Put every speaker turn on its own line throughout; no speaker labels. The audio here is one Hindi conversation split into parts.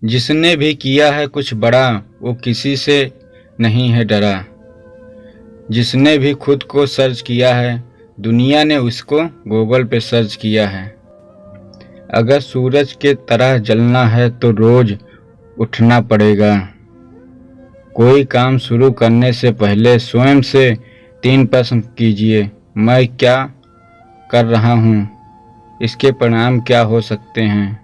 जिसने भी किया है कुछ बड़ा वो किसी से नहीं है डरा। जिसने भी खुद को सर्च किया है दुनिया ने उसको गूगल पे सर्च किया है। अगर सूरज के तरह जलना है तो रोज उठना पड़ेगा। कोई काम शुरू करने से पहले स्वयं से 3 प्रश्न कीजिए, मैं क्या कर रहा हूँ, इसके परिणाम क्या हो सकते हैं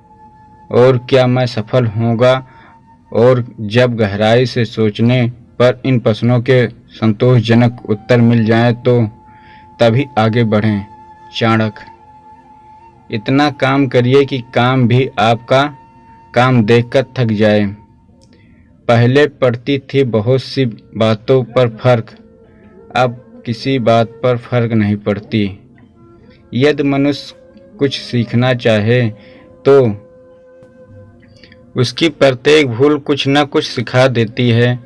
और क्या मैं सफल होगा। और जब गहराई से सोचने पर इन प्रश्नों के संतोषजनक उत्तर मिल जाएं तो तभी आगे बढ़ें। चाणक्य। इतना काम करिए कि काम भी आपका काम देखकर थक जाए। पहले पड़ती थी बहुत सी बातों पर फर्क, अब किसी बात पर फर्क नहीं पड़ती। यदि मनुष्य कुछ सीखना चाहे तो उसकी प्रत्येक भूल कुछ न कुछ सिखा देती है।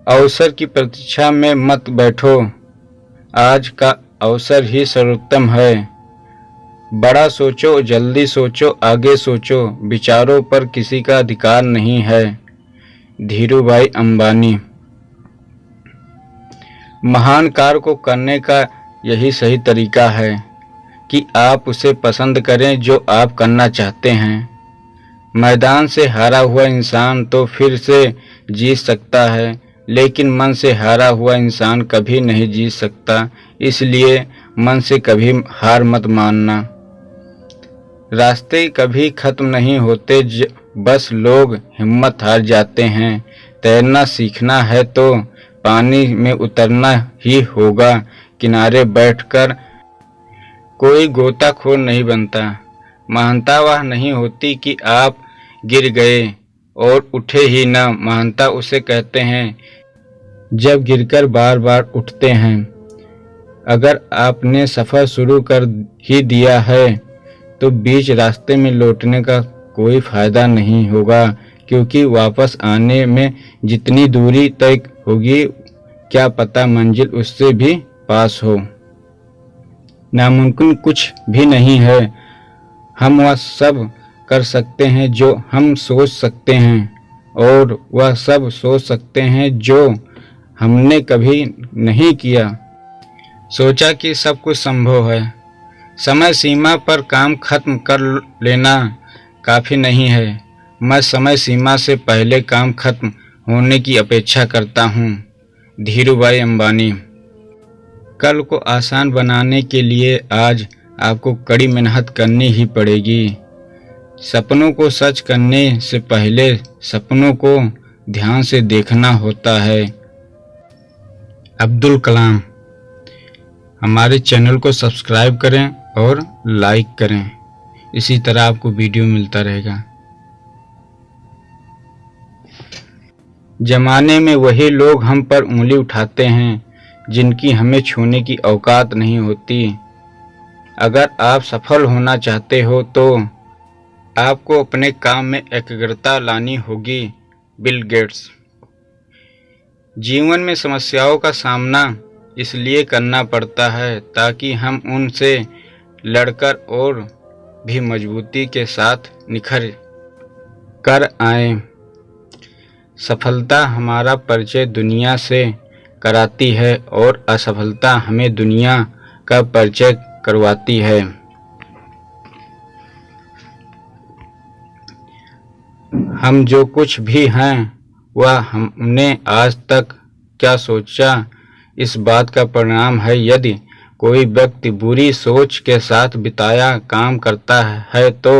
अवसर की प्रतीक्षा में मत बैठो, आज का अवसर ही सर्वोत्तम है। बड़ा सोचो, जल्दी सोचो, आगे सोचो, विचारों पर किसी का अधिकार नहीं है। धीरूभाई अंबानी। महान कार्य को करने का यही सही तरीका है कि आप उसे पसंद करें जो आप करना चाहते हैं। मैदान से हारा हुआ इंसान तो फिर से जीत सकता है, लेकिन मन से हारा हुआ इंसान कभी नहीं जीत सकता। इसलिए मन से कभी हार मत मानना। रास्ते कभी खत्म नहीं होते, बस लोग हिम्मत हार जाते हैं। तैरना सीखना है तो पानी में उतरना ही होगा। किनारे बैठकर कोई गोताखोर नहीं बनता। महानता वह नहीं होती कि आप गिर गए और उठे ही न, महानता उसे कहते हैं जब गिरकर बार बार उठते हैं। अगर आपने सफ़र शुरू कर ही दिया है तो बीच रास्ते में लौटने का कोई फायदा नहीं होगा, क्योंकि वापस आने में जितनी दूरी तय होगी क्या पता मंजिल उससे भी पास हो। नामुमकिन कुछ भी नहीं है। हम वह सब कर सकते हैं जो हम सोच सकते हैं, और वह सब सोच सकते हैं जो हमने कभी नहीं किया। सोचा कि सब कुछ संभव है। समय सीमा पर काम खत्म कर लेना काफ़ी नहीं है। मैं समय सीमा से पहले काम खत्म होने की अपेक्षा करता हूँ। धीरूभाई अंबानी। कल को आसान बनाने के लिए आज आपको कड़ी मेहनत करनी ही पड़ेगी। सपनों को सच करने से पहले सपनों को ध्यान से देखना होता है। अब्दुल कलाम। हमारे चैनल को सब्सक्राइब करें और लाइक करें, इसी तरह आपको वीडियो मिलता रहेगा। जमाने में वही लोग हम पर उंगली उठाते हैं जिनकी हमें छूने की औकात नहीं होती। अगर आप सफल होना चाहते हो तो आपको अपने काम में एकाग्रता लानी होगी। Bill Gates. जीवन में समस्याओं का सामना इसलिए करना पड़ता है ताकि हम उनसे लड़कर और भी मजबूती के साथ निखर कर आएं। सफलता हमारा परिचय दुनिया से कराती है और असफलता हमें दुनिया का परिचय करवाती है। हम जो कुछ भी हैं वह हमने आज तक क्या सोचा इस बात का परिणाम है। यदि कोई व्यक्ति बुरी सोच के साथ बिताया काम करता है तो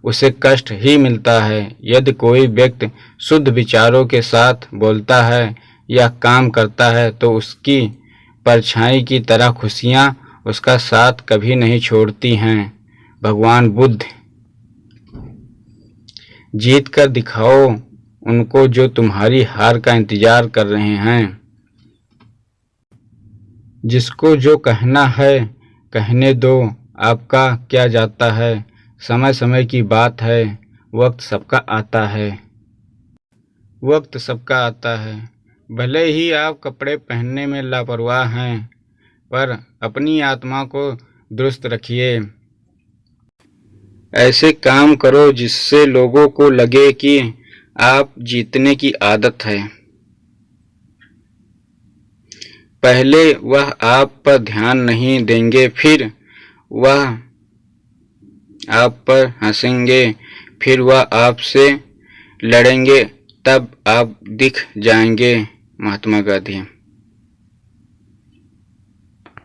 उसे कष्ट ही मिलता है। यदि कोई व्यक्ति शुद्ध विचारों के साथ बोलता है या काम करता है तो उसकी परछाई की तरह खुशियाँ उसका साथ कभी नहीं छोड़ती हैं। भगवान बुद्ध। जीत कर दिखाओ उनको जो तुम्हारी हार का इंतजार कर रहे हैं। जिसको जो कहना है कहने दो, आपका क्या जाता है। समय समय की बात है, वक्त सबका आता है। वक्त सबका आता है। भले ही आप कपड़े पहनने में लापरवाह हैं, पर अपनी आत्मा को दुरुस्त रखिए। ऐसे काम करो जिससे लोगों को लगे कि आप जीतने की आदत है। पहले वह आप पर ध्यान नहीं देंगे, फिर वह आप पर हंसेंगे, फिर वह आपसे लड़ेंगे, तब आप दिख जाएंगे। महात्मा गांधी।